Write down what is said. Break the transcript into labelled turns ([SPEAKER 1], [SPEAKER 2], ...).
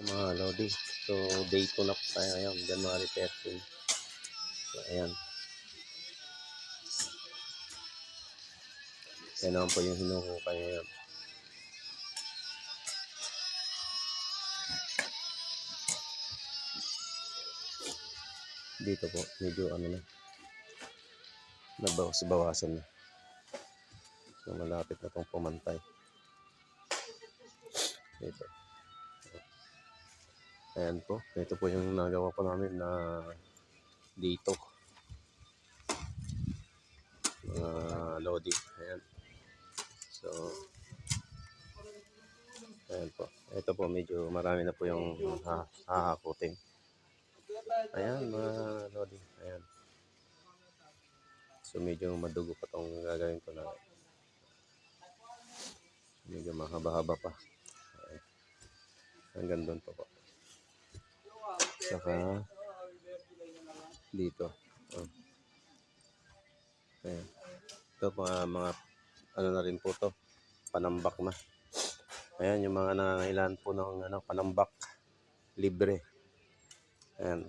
[SPEAKER 1] Mga lodi. So, day 2 na po tayo ngayon, January 13. So, ayan. Yan naman po yung hinuhukay ngayon. Dito po, medyo ano na. Nabawas-bawasan na. So, malapit na itong pumantay. Dito. Ayan po. Ito po yung nagawa po namin na dito. Mga lodi. Ayan. So, ayan po. Ito po medyo marami na po yung hahakutin. Ayan mga lodi. Ayan. So, medyo madugo pa itong gagawin ko na. Medyo mahaba-haba pa. Ayan. Hanggang doon po. Saka dito. Ayan. Ito mga ano na rin po to. Panambak na. Ayan yung mga nangangailangan po ng panambak libre. Ayan.